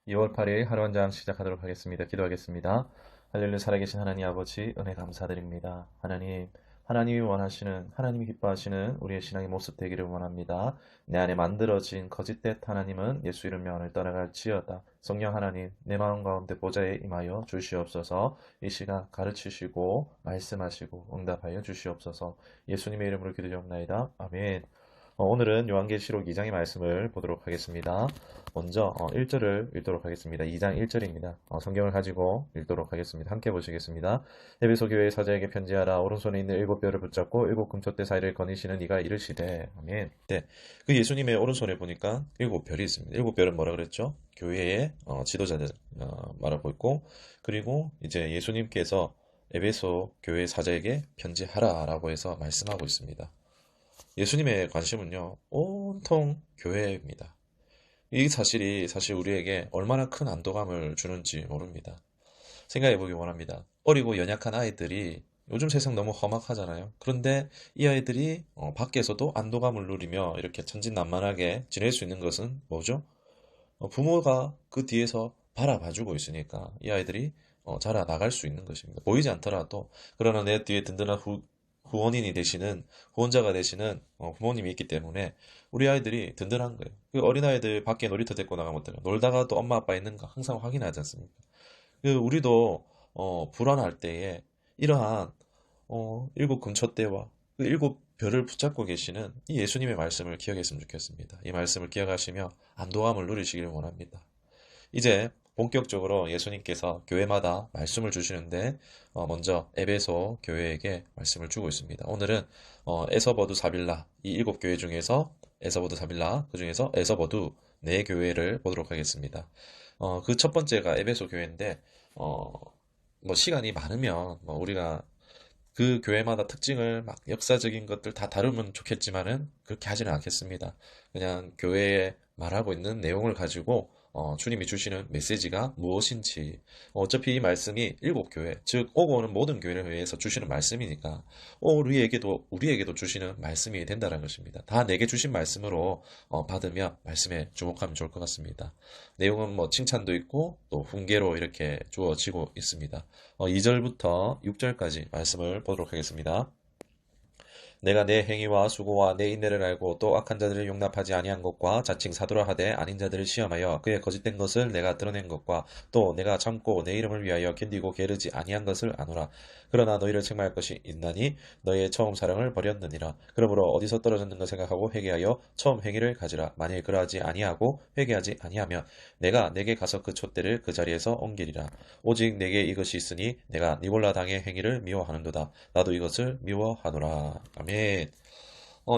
2월 8일 하루 한 장 시작하도록 하겠습니다. 기도하겠습니다. 할렐루야 살아계신 하나님 아버지 은혜 감사드립니다. 하나님이 원하시는 하나님이 기뻐하시는 우리의 신앙의 모습 되기를 원합니다. 내 안에 만들어진 거짓된 하나님은 예수 이름 명을 떠나갈지어다. 성령 하나님 내 마음 가운데 보좌에 임하여 주시옵소서. 이 시간 가르치시고 말씀하시고 응답하여 주시옵소서. 예수님의 이름으로 기도드리옵나이다. 아멘. 오늘은 요한계시록 2장의 말씀을 보도록 하겠습니다. 먼저 1절을 읽도록 하겠습니다. 2장 1절입니다. 성경을 가지고 읽도록 하겠습니다. 함께 보시겠습니다. 에베소 교회의 사자에게 편지하라. 오른손에 있는 7뼈를 붙잡고 7금촛대 사이를 거니시는 이가 이르시되. 아멘. 네, 그 예수님의 오른손에 보니까 7별이 있습니다. 7별은 뭐라 그랬죠? 교회의 지도자들 말하고 있고, 그리고 이제 예수님께서 에베소 교회 사자에게 편지하라 라고 해서 말씀하고 있습니다. 예수님의 관심은요, 온통 교회입니다. 이 사실이 사실 우리에게 얼마나 큰 안도감을 주는지 모릅니다. 생각해 보기 원합니다. 어리고 연약한 아이들이 요즘 세상 너무 험악하잖아요. 그런데 이 아이들이 밖에서도 안도감을 누리며 이렇게 천진난만하게 지낼 수 있는 것은 뭐죠? 부모가 그 뒤에서 바라봐주고 있으니까 이 아이들이 자라나갈 수 있는 것입니다. 보이지 않더라도, 그러나 내 뒤에 든든한 후원인이 되시는, 후원자가 되시는 부모님이 있기 때문에 우리 아이들이 든든한 거예요. 그 어린아이들 밖에 놀이터 데리고 나가면 어때요? 놀다가 또 엄마 아빠 있는가 항상 확인하지 않습니까? 그 우리도 불안할 때에 이러한 일곱 금초대와 그 일곱 별을 붙잡고 계시는 이 예수님의 말씀을 기억했으면 좋겠습니다. 이 말씀을 기억하시며 안도감을 누리시기를 원합니다. 이제 본격적으로 예수님께서 교회마다 말씀을 주시는데, 먼저 에베소 교회에게 말씀을 주고 있습니다. 오늘은 에서버두 사빌라, 이 7교회 중에서 에서버두 사빌라, 그 중에서 에서버두 4교회를 보도록 하겠습니다. 그 첫 번째가 에베소 교회인데, 뭐 시간이 많으면 우리가 그 교회마다 특징을 막 역사적인 것들 다 다루면 좋겠지만은 그렇게 하지는 않겠습니다. 그냥 교회에 말하고 있는 내용을 가지고 주님이 주시는 메시지가 무엇인지, 어차피 이 말씀이 7교회, 즉 오고 오는 모든 교회를 위해서 주시는 말씀이니까 우리에게도 주시는 말씀이 된다는 것입니다. 다 내게 주신 말씀으로 받으며 말씀에 주목하면 좋을 것 같습니다. 내용은 뭐 칭찬도 있고 또 훈계로 이렇게 주어지고 있습니다. 2절부터 6절까지 말씀을 보도록 하겠습니다. 내가 내 행위와 수고와 내 인내를 알고 또 악한 자들을 용납하지 아니한 것과 자칭 사도라 하되 아닌 자들을 시험하여 그의 거짓된 것을 내가 드러낸 것과 또 내가 참고 내 이름을 위하여 견디고 게으르지 아니한 것을 아노라. 그러나 너희를 책망할 것이 있나니 너희의 처음 사랑을 버렸느니라. 그러므로 어디서 떨어졌는가 생각하고 회개하여 처음 행위를 가지라. 만일 그러하지 아니하고 회개하지 아니하면 내가 내게 가서 그 촛대를 그 자리에서 옮기리라. 오직 내게 이것이 있으니 내가 니볼라 당의 행위를 미워하는도다. 나도 이것을 미워하노라. 아멘.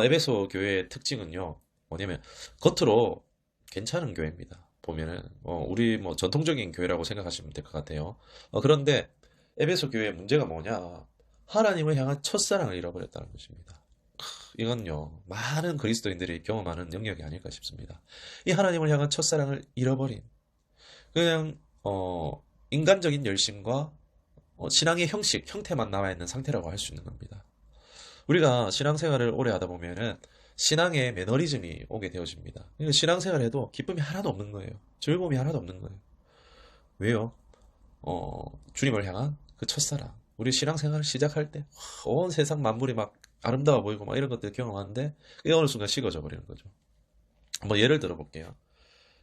에베소 교회의 특징은요, 뭐냐면 겉으로 괜찮은 교회입니다. 보면은 우리 뭐 전통적인 교회라고 생각하시면 될 것 같아요. 그런데 에베소 교회의 문제가 뭐냐? 하나님을 향한 첫사랑을 잃어버렸다는 것입니다. 이건요, 많은 그리스도인들이 경험하는 영역이 아닐까 싶습니다. 이 하나님을 향한 첫사랑을 잃어버린, 그냥 인간적인 열심과 신앙의 형태만 남아있는 상태라고 할 수 있는 겁니다. 우리가 신앙생활을 오래 하다 보면은 신앙의 매너리즘이 오게 되어집니다. 그러니까 신앙생활을 해도 기쁨이 하나도 없는 거예요. 즐거움이 하나도 없는 거예요. 왜요? 주님을 향한 그 첫사랑. 우리 신앙생활을 시작할 때 온 세상 만물이 막 아름다워 보이고 막 이런 것들 경험하는데 그게 어느 순간 식어져 버리는 거죠. 한번 예를 들어 볼게요.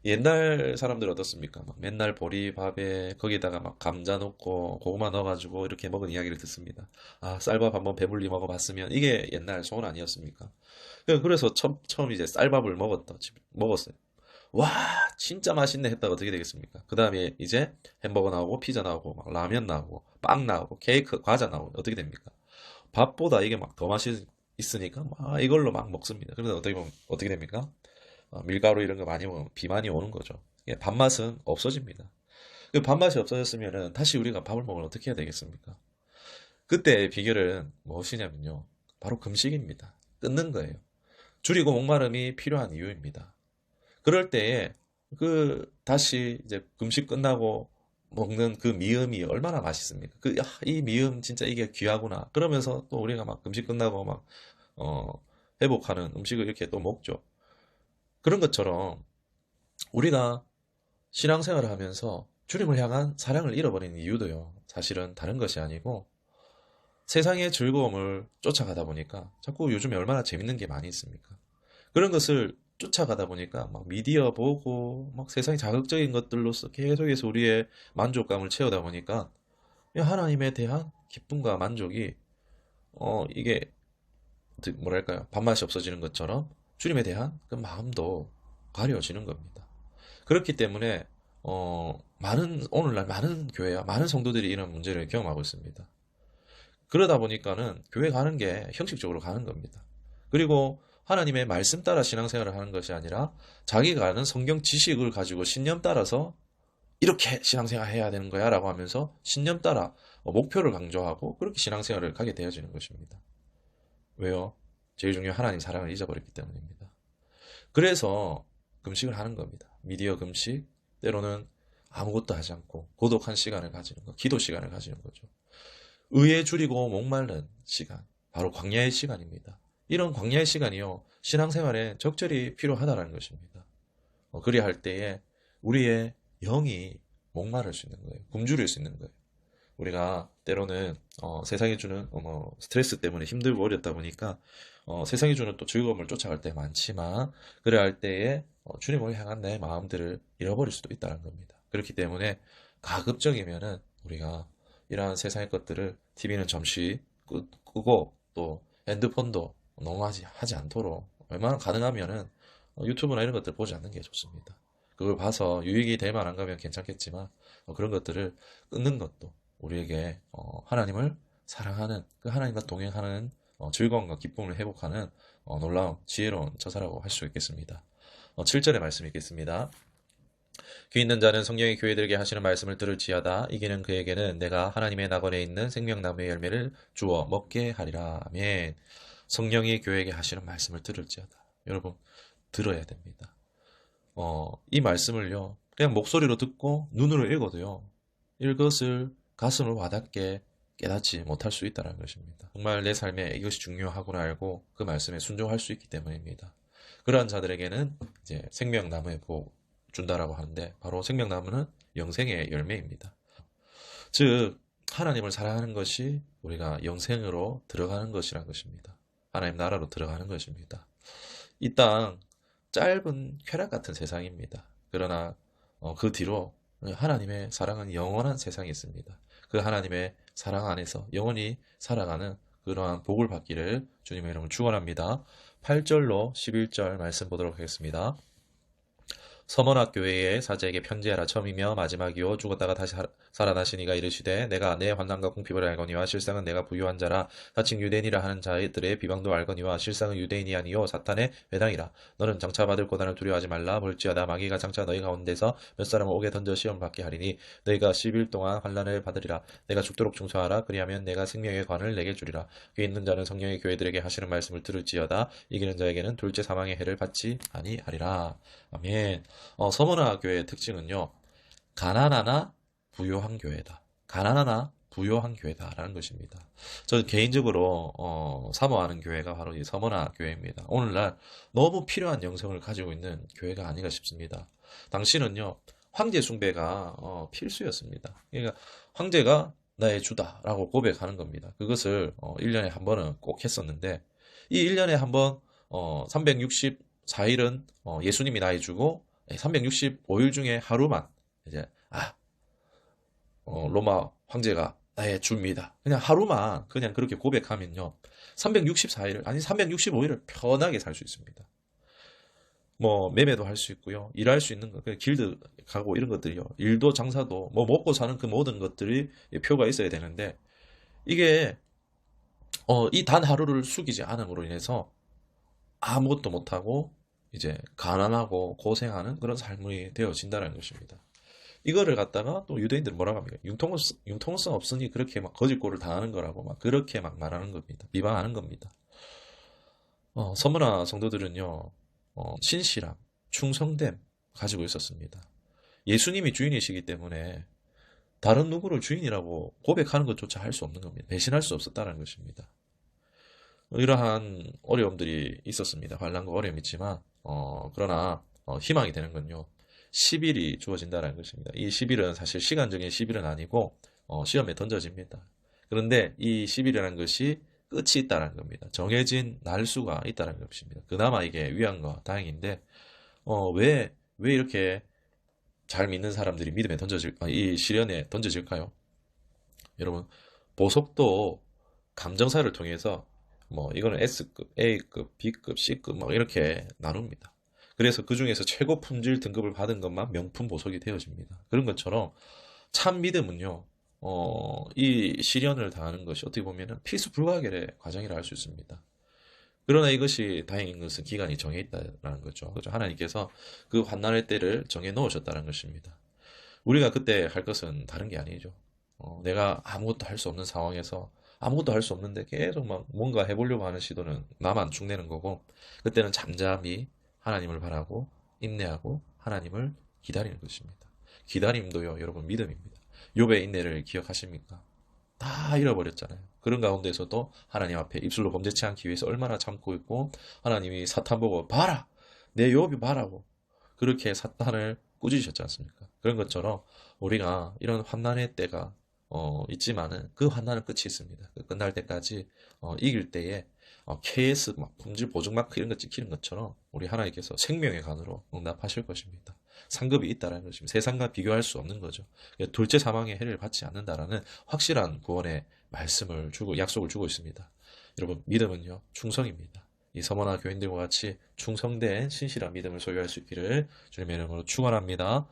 옛날 사람들 어떻습니까? 막 맨날 보리밥에 거기다가 막 감자 넣고 고구마 넣어가지고 이렇게 먹은 이야기를 듣습니다. 아, 쌀밥 한번 배불리 먹어봤으면 이게 옛날 소원 아니었습니까? 그래서 처음 이제 쌀밥을 먹었어요. 와, 진짜 맛있네 했다가 어떻게 되겠습니까? 그 다음에 이제 햄버거 나오고 피자 나오고 막 라면 나오고 빵 나오고 케이크, 과자 나오고 어떻게 됩니까? 밥보다 이게 막 더 맛이 있으니까 막 이걸로 막 먹습니다. 그러면 어떻게 됩니까? 밀가루 이런 거 많이 먹으면 비만이 오는 거죠. 예, 밥맛은 없어집니다. 그 밥맛이 없어졌으면은 다시 우리가 밥을 먹으면 어떻게 해야 되겠습니까? 그때의 비결은 무엇이냐면요. 바로 금식입니다. 끊는 거예요. 줄이고 목마름이 필요한 이유입니다. 그럴 때에 다시 이제 금식 끝나고 먹는 그 미음이 얼마나 맛있습니까? 이 미음 진짜 이게 귀하구나. 그러면서 또 우리가 막 금식 끝나고 막, 어, 회복하는 음식을 이렇게 또 먹죠. 그런 것처럼 우리가 신앙생활을 하면서 주님을 향한 사랑을 잃어버리는 이유도요. 사실은 다른 것이 아니고 세상의 즐거움을 쫓아가다 보니까 자꾸 요즘에 얼마나 재밌는 게 많이 있습니까? 그런 것을 쫓아가다 보니까 막 미디어 보고 막 세상의 자극적인 것들로서 계속해서 우리의 만족감을 채우다 보니까 하나님에 대한 기쁨과 만족이 이게 뭐랄까요? 밥맛이 없어지는 것처럼 주님에 대한 그 마음도 가려지는 겁니다. 그렇기 때문에 오늘날 많은 교회와 많은 성도들이 이런 문제를 경험하고 있습니다. 그러다 보니까는 교회 가는 게 형식적으로 가는 겁니다. 그리고 하나님의 말씀 따라 신앙생활을 하는 것이 아니라 자기가 아는 성경 지식을 가지고 신념 따라서 이렇게 신앙생활 해야 되는 거야 라고 하면서 신념 따라 목표를 강조하고 그렇게 신앙생활을 가게 되어지는 것입니다. 왜요? 제일 중요한 하나님 사랑을 잊어버렸기 때문입니다. 그래서 금식을 하는 겁니다. 미디어 금식, 때로는 아무것도 하지 않고 고독한 시간을 가지는 거, 기도 시간을 가지는 거죠. 의에 줄이고 목마른 시간, 바로 광야의 시간입니다. 이런 광야의 시간이요, 신앙생활에 적절히 필요하다는 것입니다. 그리야 할 때에 우리의 영이 목마를 수 있는 거예요. 굶주릴 수 있는 거예요. 우리가 때로는 세상이 주는 스트레스 때문에 힘들고 어렵다 보니까 세상이 주는 또 즐거움을 쫓아갈 때 많지만 그래야 할 때에 주님을 향한 내 마음들을 잃어버릴 수도 있다는 겁니다. 그렇기 때문에 가급적이면은 우리가 이러한 세상의 것들을 TV는 잠시 끄고 또 핸드폰도 너무 하지 않도록 얼마나 가능하면은 유튜브나 이런 것들 보지 않는 게 좋습니다. 그걸 봐서 유익이 될 만한 거면 괜찮겠지만 그런 것들을 끊는 것도 우리에게 하나님을 사랑하는 그 하나님과 동행하는 즐거움과 기쁨을 회복하는 놀라운 지혜로운 처사라고 할 수 있겠습니다. 7절의 말씀 읽겠습니다. 귀 있는 자는 성령이 교회들에게 하시는 말씀을 들을지어다. 이기는 그에게는 내가 하나님의 낙원에 있는 생명나무의 열매를 주어 먹게 하리라. 아멘. 성령이 교회에게 하시는 말씀을 들을지어다. 여러분 들어야 됩니다. 이 말씀을요 그냥 목소리로 듣고 눈으로 읽어도요 이것을 가슴을 와닿게 깨닫지 못할 수 있다는 것입니다. 정말 내 삶에 이것이 중요하구나 알고 그 말씀에 순종할 수 있기 때문입니다. 그러한 자들에게는 이제 생명나무의 복 준다라고 하는데 바로 생명나무는 영생의 열매입니다. 즉 하나님을 사랑하는 것이 우리가 영생으로 들어가는 것이란 것입니다. 하나님 나라로 들어가는 것입니다. 이 땅 짧은 쾌락 같은 세상입니다. 그러나 그 뒤로 하나님의 사랑은 영원한 세상이 있습니다. 그 하나님의 사랑 안에서 영원히 살아가는 그러한 복을 받기를 주님의 이름으로 축원합니다. 8절로 11절 말씀 보도록 하겠습니다. 서머나 교회의 사제에게 편지하라. 처음이며 마지막이요 죽었다가 다시 살아나시니가 이르시되 내가 내 환난과 궁핍을 알거니와 실상은 내가 부유한 자라. 자칭 유대인이라 하는 자들의 비방도 알거니와 실상은 유대인이 아니요 사탄의 회당이라. 너는 장차 받을 고난을 두려워하지 말라. 볼지어다 마귀가 장차 너희 가운데서 몇 사람을 옥에 던져 시험 받게 하리니 너희가 10일 동안 환난을 받으리라. 내가 죽도록 중사하라. 그리하면 내가 생명의 관을 내게 주리라. 귀 있는 자는 성령의 교회들에게 하시는 말씀을 들을지어다. 이기는 자에게는 둘째 사망의 해를 받지 아니하리라. 아멘. 서머나 교회의 특징은요, 가난하나 부요한 교회다. 가난하나 부요한 교회다라는 것입니다. 저는 개인적으로 사모하는 교회가 바로 이 서머나 교회입니다. 오늘날 너무 필요한 영성을 가지고 있는 교회가 아닌가 싶습니다. 당시는요, 황제 숭배가 필수였습니다. 그러니까 황제가 나의 주다라고 고백하는 겁니다. 그것을 1년에 한 번은 꼭 했었는데 이 1년에 한 번 364일은 예수님이 나의 주고 365일 중에 하루만 이제 로마 황제가 나의 주입니다. 그냥 하루만 그냥 그렇게 고백하면요. 364일을 아니 365일을 편하게 살 수 있습니다. 뭐 매매도 할 수 있고요. 일할 수 있는 거, 길드 가고 이런 것들이요. 일도 장사도 뭐 먹고 사는 그 모든 것들이 표가 있어야 되는데 이게 이 단 하루를 숙이지 않음으로 인해서 아무것도 못하고 이제 가난하고 고생하는 그런 삶이 되어진다는 것입니다. 이거를 갖다가 또 유대인들은 뭐라고 합니까? 융통성 없으니 그렇게 막 거짓골을 당하는 거라고 막 그렇게 막 말하는 겁니다. 비방하는 겁니다. 서머나 성도들은요, 신실함, 충성됨 가지고 있었습니다. 예수님이 주인이시기 때문에 다른 누구를 주인이라고 고백하는 것조차 할 수 없는 겁니다. 배신할 수 없었다는 것입니다. 이러한 어려움들이 있었습니다. 환난과 어려움이 있지만 그러나 희망이 되는 건요. 10일이 주어진다는 것입니다. 이 10일은 사실 시간적인 10일은 아니고 시험에 던져집니다. 그런데 이 10일이라는 것이 끝이 있다는 겁니다. 정해진 날수가 있다는 것입니다. 그나마 이게 위안과 다행인데 왜 이렇게 잘 믿는 사람들이 믿음에 이 시련에 던져질까요? 여러분, 보석도 감정사를 통해서 이거는 S급, A급, B급, C급 이렇게 나눕니다. 그래서 그 중에서 최고 품질 등급을 받은 것만 명품 보석이 되어집니다. 그런 것처럼 참 믿음은요, 이 시련을 당하는 것이 어떻게 보면 필수 불가결의 과정이라 할 수 있습니다. 그러나 이것이 다행인 것은 기간이 정해 있다는 거죠. 그죠? 하나님께서 그 환난의 때를 정해 놓으셨다는 것입니다. 우리가 그때 할 것은 다른 게 아니죠. 내가 아무것도 할 수 없는 상황에서 아무것도 할 수 없는데 계속 막 뭔가 해보려고 하는 시도는 나만 축내는 거고, 그때는 잠잠히 하나님을 바라고 인내하고 하나님을 기다리는 것입니다. 기다림도요, 여러분, 믿음입니다. 욥의 인내를 기억하십니까? 다 잃어버렸잖아요. 그런 가운데서도 하나님 앞에 입술로 범죄치 않기 위해서 얼마나 참고 있고, 하나님이 사탄 보고 봐라! 내 욥이 봐라고 그렇게 사탄을 꾸짖으셨지 않습니까? 그런 것처럼 우리가 이런 환난의 때가 있지만은 그 환난은 끝이 있습니다. 끝날 때까지 이길 때에 KS 품질 보증 마크 이런 거 찍히는 것처럼 우리 하나님께서 생명의 간으로 응답하실 것입니다. 상급이 있다라는 것입니다. 세상과 비교할 수 없는 거죠. 둘째 사망의 해를 받지 않는다라는 확실한 구원의 말씀을 약속을 주고 있습니다. 여러분, 믿음은요, 충성입니다. 이 서머나 교인들과 같이 충성된 신실한 믿음을 소유할 수 있기를 주님의 이름으로 축원합니다.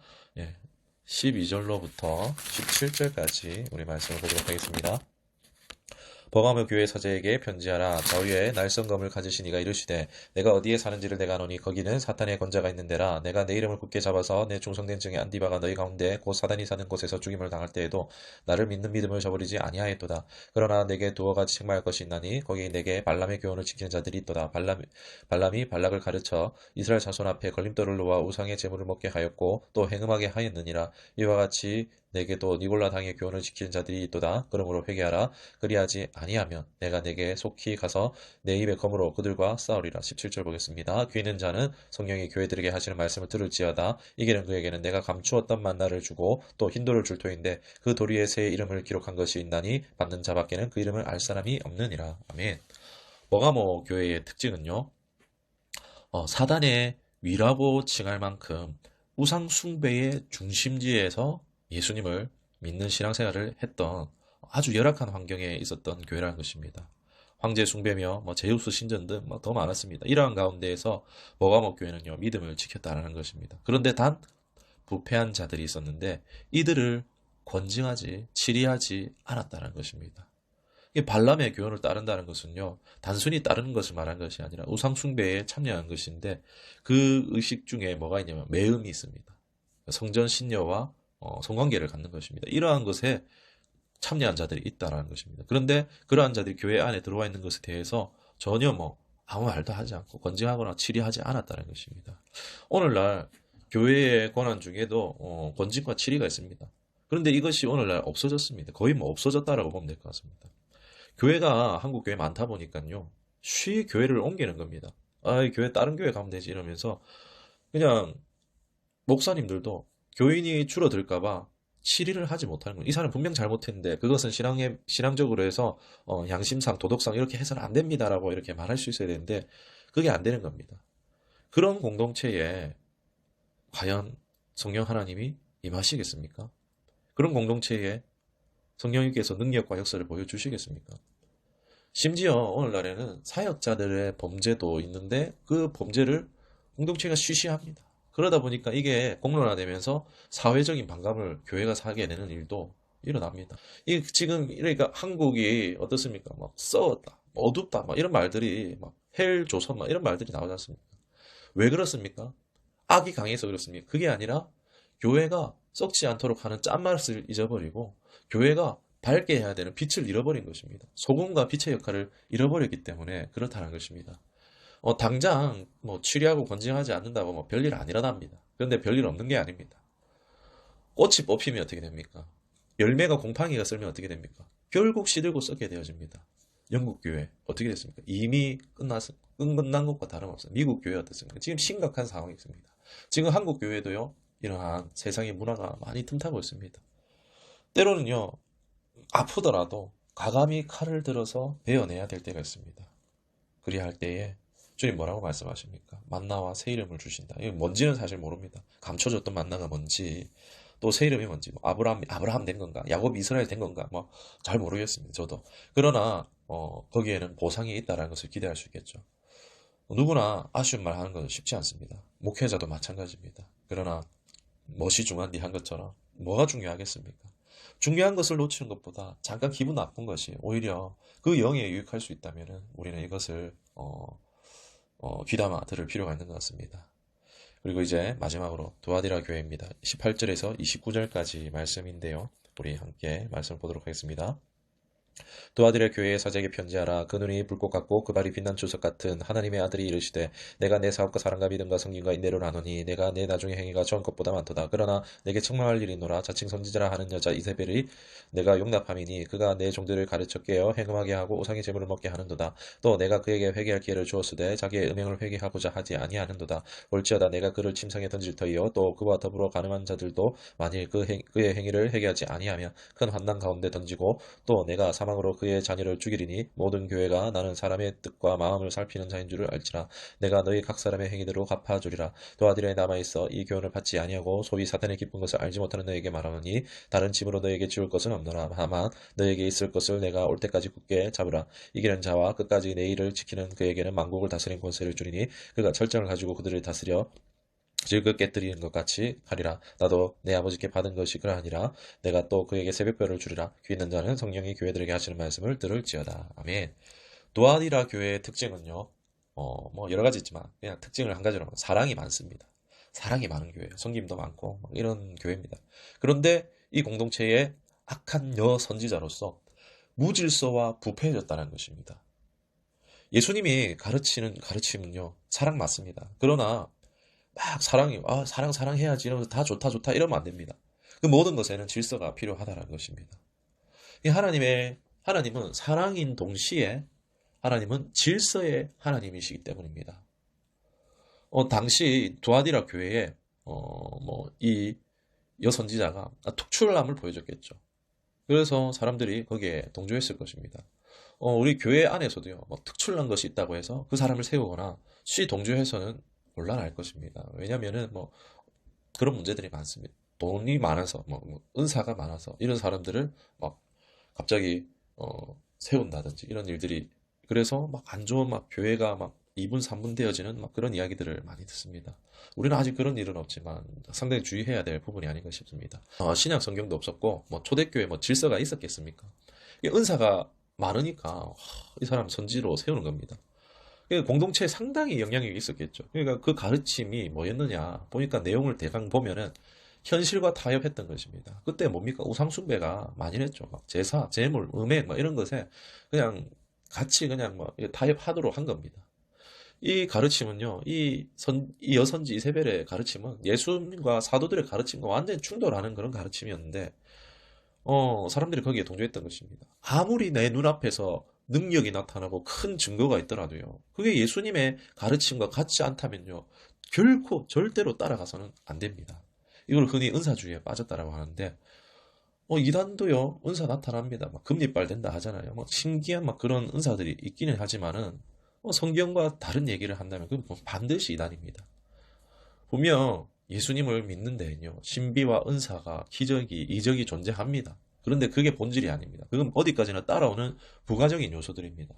12절로부터 17절까지 우리 말씀을 보도록 하겠습니다. 버가모 교회 서재에게 편지하라. 저위에 날성검을 가지신 이가 이르시되 내가 어디에 사는지를 내가 아노니 거기는 사탄의 권자가 있는 데라. 내가 내 이름을 굳게 잡아서 내 충성된 증에 안디바가 너희 가운데 곧 사단이 사는 곳에서 죽임을 당할 때에도 나를 믿는 믿음을 저버리지 아니하였도다. 그러나 내게 두어 가지 책망할 것이 있나니 거기 내게 발람의 교훈을 지키는 자들이 있도다. 발람이 발락을 가르쳐 이스라엘 자손 앞에 걸림돌을 놓아 우상의 제물을 먹게 하였고 또 행음하게 하였느니라. 이와 같이 내게도 니골라 당의 교훈을 지키는 자들이 있도다. 그러므로 회개하라. 그리하지 아니하면 내가 내게 속히 가서 내 입의 검으로 그들과 싸우리라. 17절 보겠습니다. 귀 있는 자는 성령이 교회들에게 하시는 말씀을 들을지어다. 이기는 그에게는 내가 감추었던 만나를 주고 또 흰돌을 줄 터인데 그 도리에 새 이름을 기록한 것이 있나니 받는 자밖에는 그 이름을 알 사람이 없느니라. 아멘. 버가모 교회의 특징은요, 사단의 위라고 칭할 만큼 우상 숭배의 중심지에서 예수님을 믿는 신앙생활을 했던 아주 열악한 환경에 있었던 교회라는 것입니다. 황제 숭배며 제우스 신전 등 더 많았습니다. 이러한 가운데에서 버가모 교회는요, 믿음을 지켰다는 것입니다. 그런데 단 부패한 자들이 있었는데 이들을 권징하지 치리하지 않았다는 것입니다. 발람의 교훈을 따른다는 것은요, 단순히 따르는 것을 말한 것이 아니라 우상 숭배에 참여한 것인데 그 의식 중에 뭐가 있냐면 매음이 있습니다. 성전 신녀와 성관계를 갖는 것입니다. 이러한 것에 참여한 자들이 있다는 것입니다. 그런데 그러한 자들이 교회 안에 들어와 있는 것에 대해서 전혀 아무 말도 하지 않고 권징하거나 치리하지 않았다는 것입니다. 오늘날 교회의 권한 중에도 권징과 치리가 있습니다. 그런데 이것이 오늘날 없어졌습니다. 거의 없어졌다라고 보면 될 것 같습니다. 교회가 한국 교회 많다 보니까요, 쉬 교회를 옮기는 겁니다. 교회 다른 교회 가면 되지 이러면서 그냥 목사님들도 교인이 줄어들까봐 치리를 하지 못하는 거예요. 이 사람 분명 잘못했는데 그것은 신앙적으로 해서 양심상 도덕상 이렇게 해서는 안 됩니다라고 이렇게 말할 수 있어야 되는데 그게 안 되는 겁니다. 그런 공동체에 과연 성령 하나님이 임하시겠습니까? 그런 공동체에 성령님께서 능력과 역사를 보여주시겠습니까? 심지어 오늘날에는 사역자들의 범죄도 있는데 그 범죄를 공동체가 쉬쉬합니다. 그러다 보니까 이게 공론화되면서 사회적인 반감을 교회가 사게 되는 일도 일어납니다. 지금 그러니까 한국이 어떻습니까? 썩었다, 어둡다, 이런 말들이 헬 조선 이런 말들이 나오지 않습니까? 왜 그렇습니까? 악이 강해서 그렇습니까? 그게 아니라 교회가 썩지 않도록 하는 짠맛을 잊어버리고 교회가 밝게 해야 되는 빛을 잃어버린 것입니다. 소금과 빛의 역할을 잃어버렸기 때문에 그렇다는 것입니다. 당장 치리하고 권징하지 않는다고 별일 안 일어납니다. 그런데 별일 없는 게 아닙니다. 꽃이 뽑히면 어떻게 됩니까? 열매가 곰팡이가 쓸면 어떻게 됩니까? 결국 시들고 썩게 되어집니다. 영국 교회 어떻게 됐습니까? 이미 끝난 것과 다름없어요. 미국 교회 어떻습니까? 지금 심각한 상황이 있습니다. 지금 한국 교회도요, 이러한 세상의 문화가 많이 틈타고 있습니다. 때로는요, 아프더라도 과감히 칼을 들어서 베어내야 될 때가 있습니다. 그리야 할 때에 주님 뭐라고 말씀하십니까? 만나와 새 이름을 주신다. 이게 뭔지는 사실 모릅니다. 감춰줬던 만나가 뭔지, 또 새 이름이 뭔지, 뭐 아브라함 된 건가, 야곱 이스라엘 된 건가, 뭐 잘 모르겠습니다. 저도. 그러나 거기에는 보상이 있다는 것을 기대할 수 있겠죠. 누구나 아쉬운 말 하는 건 쉽지 않습니다. 목회자도 마찬가지입니다. 그러나 멋이 중요한디 한 것처럼 뭐가 중요하겠습니까? 중요한 것을 놓치는 것보다 잠깐 기분 나쁜 것이 오히려 그 영에 유익할 수 있다면 우리는 이것을 귀담아 들을 필요가 있는 것 같습니다. 그리고 이제 마지막으로 두아디라 교회입니다. 18절에서 29절까지 말씀인데요. 우리 함께 말씀 보도록 하겠습니다. 두아디라 교회의 사제에게 편지하라. 그 눈이 불꽃 같고 그 발이 빛난 주석 같은 하나님의 아들이 이르시되 내가 내 사업과 사랑과 믿음과 성김과 인내로 나누니 내가 내 나중의 행위가 전 것보다 많도다. 그러나 내게 책망할 일이 있노라. 자칭 선지자라 하는 여자 이세벨이 내가 용납함이니 그가 내 종들을 가르쳐 깨어 행음하게 하고 우상의 제물을 먹게 하는도다. 또 내가 그에게 회개할 기회를 주었으되 자기의 음행을 회개하고자 하지 아니하는도다. 볼지어다 내가 그를 침상에 던질 터이요 또 그와 더불어 가늠한 자들도 만일 그의 행위를 회개하지 아니하면 큰 환난 가운데 던지고 또 내가 사망으로 그의 자녀를 죽이리니 모든 교회가 나는 사람의 뜻과 마음을 살피는 자인 줄을 알지라. 내가 너희 각 사람의 행위대로 갚아주리라. 도아디라에 남아있어 이 교훈을 받지 아니하고 소위 사탄의 기쁜 것을 알지 못하는 너에게 말하노니 다른 짐으로 너에게 지울 것은 없노라. 다만 너에게 있을 것을 내가 올 때까지 굳게 잡으라. 이기는 자와 끝까지 내 일을 지키는 그에게는 만국을 다스린 권세를 주리니 그가 철장을 가지고 그들을 다스려 질그 깨뜨리는 것 같이 하리라. 나도 내 아버지께 받은 것이 그러하니라. 내가 또 그에게 새벽별을 주리라. 귀 있는 자는 성령이 교회들에게 하시는 말씀을 들을지어다. 아멘. 두아디라 교회의 특징은요. 뭐 여러 가지 있지만 그냥 특징을 한 가지로 하면 사랑이 많습니다. 사랑이 많은 교회예요. 성김도 많고 이런 교회입니다. 그런데 이 공동체의 악한 여선지자로서 무질서와 부패해졌다는 것입니다. 예수님이 가르치는 가르침은요. 사랑 맞습니다. 그러나 막 사랑해야지 이러면서 다 좋다 좋다 이러면 안 됩니다. 그 모든 것에는 질서가 필요하다는 것입니다. 하나님은 사랑인 동시에 하나님은 질서의 하나님이시기 때문입니다. 당시 두아디라 교회에 이 여선지자가 특출남을 보여줬겠죠. 그래서 사람들이 거기에 동조했을 것입니다. 우리 교회 안에서도요, 특출난 것이 있다고 해서 그 사람을 세우거나 동조해서는 곤란할 것입니다. 왜냐면은 그런 문제들이 많습니다. 돈이 많아서 은사가 많아서 이런 사람들을 막 갑자기 세운다든지 이런 일들이 그래서 막 안 좋은 교회가 2분 3분 되어지는 그런 이야기들을 많이 듣습니다. 우리는 아직 그런 일은 없지만 상당히 주의해야 될 부분이 아닌가 싶습니다. 신약 성경도 없었고 초대교회 질서가 있었겠습니까? 은사가 많으니까 이 사람 선지로 세우는 겁니다. 공동체에 상당히 영향력이 있었겠죠. 그러니까 그 가르침이 뭐였느냐 보니까 내용을 대강 보면은 현실과 타협했던 것입니다. 그때 뭡니까? 우상숭배가 만연했죠. 제사, 제물, 음행 이런 것에 그냥 같이 그냥 타협하도록 한 겁니다. 이 가르침은요, 이 여선지 이세벨의 가르침은 예수님과 사도들의 가르침과 완전히 충돌하는 그런 가르침이었는데, 사람들이 거기에 동조했던 것입니다. 아무리 내 눈앞에서 능력이 나타나고 큰 증거가 있더라도요, 그게 예수님의 가르침과 같지 않다면요, 결코 절대로 따라가서는 안 됩니다. 이걸 흔히 은사주의에 빠졌다라고 하는데, 이단도요, 은사 나타납니다. 금리빨 된다 하잖아요. 신기한 그런 은사들이 있기는 하지만은, 성경과 다른 얘기를 한다면 그건 반드시 이단입니다. 보면 예수님을 믿는 데는요, 신비와 은사가 기적이, 이적이 존재합니다. 그런데 그게 본질이 아닙니다. 그건 어디까지나 따라오는 부가적인 요소들입니다.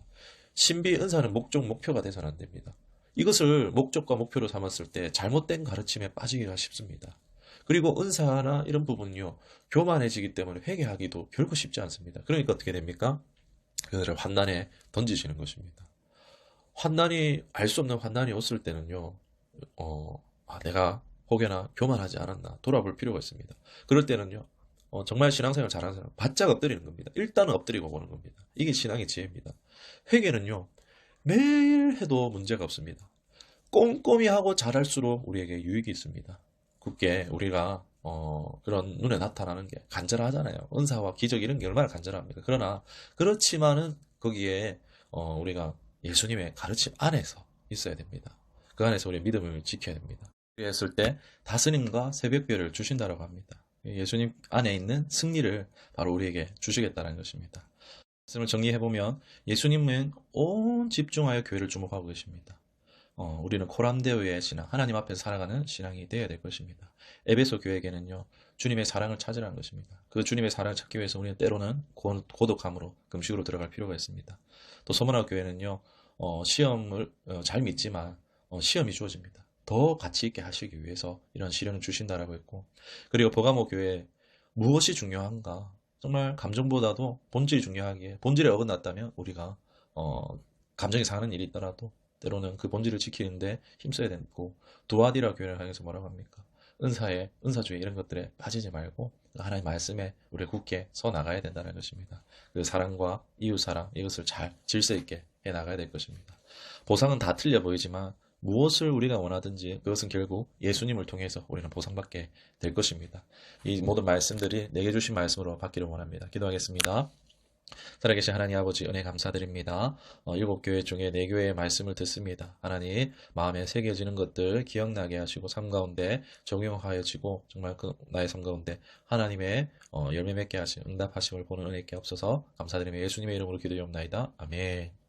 신비, 은사는 목적, 목표가 돼서는 안 됩니다. 이것을 목적과 목표로 삼았을 때 잘못된 가르침에 빠지기가 쉽습니다. 그리고 은사나 이런 부분요, 교만해지기 때문에 회개하기도 결코 쉽지 않습니다. 그러니까 어떻게 됩니까? 그들을 환난에 던지시는 것입니다. 알 수 없는 환난이 왔을 때는요, 내가 혹여나 교만하지 않았나 돌아볼 필요가 있습니다. 그럴 때는요, 정말 신앙생활 잘하는 사람 바짝 엎드리는 겁니다. 일단은 엎드리고 보는 겁니다. 이게 신앙의 지혜입니다. 회개는요, 매일 해도 문제가 없습니다. 꼼꼼히 하고 잘할수록 우리에게 유익이 있습니다. 굳게 우리가 그런 눈에 나타나는 게 간절하잖아요. 은사와 기적 이런 게 얼마나 간절합니까? 그러나 그렇지만은 거기에 우리가 예수님의 가르침 안에서 있어야 됩니다. 그 안에서 우리의 믿음을 지켜야 됩니다. 했을 때 다스림과 새벽별을 주신다라고 합니다. 예수님 안에 있는 승리를 바로 우리에게 주시겠다는 것입니다. 말씀을 정리해보면 예수님은 온 집중하여 교회를 주목하고 계십니다. 우리는 코람데오의 신앙, 하나님 앞에서 살아가는 신앙이 되어야 될 것입니다. 에베소 교회에게는요, 주님의 사랑을 찾으라는 것입니다. 그 주님의 사랑을 찾기 위해서 우리는 때로는 고독함으로, 금식으로 들어갈 필요가 있습니다. 또 서문화 교회는요, 시험을 잘 믿지만 시험이 주어집니다. 더 가치 있게 하시기 위해서 이런 시련을 주신다라고 했고, 그리고 버가모 교회 무엇이 중요한가? 정말 감정보다도 본질이 중요하기에 본질에 어긋났다면 우리가 감정이 상하는 일이 있더라도 때로는 그 본질을 지키는데 힘써야 되고, 두아디라 교회를 향해서 뭐라고 합니까? 은사주의 이런 것들에 빠지지 말고 하나님의 말씀에 우리 굳게 서 나가야 된다는 것입니다. 그 사랑과 이웃사랑 이것을 잘 질서 있게 해 나가야 될 것입니다. 보상은 다 틀려 보이지만 무엇을 우리가 원하든지 그것은 결국 예수님을 통해서 우리는 보상받게 될 것입니다. 이 모든 말씀들이 내게 주신 말씀으로 받기를 원합니다. 기도하겠습니다. 살아계신 하나님 아버지 은혜 감사드립니다. 7교회 중에 4교회의 말씀을 듣습니다. 하나님 마음에 새겨지는 것들 기억나게 하시고 삶 가운데 적용하여지고 정말 나의 삶 가운데 하나님의 열매 맺게 하신 응답하심을 보는 은혜 있게 없어서 감사드리며 예수님의 이름으로 기도하옵나이다. 아멘.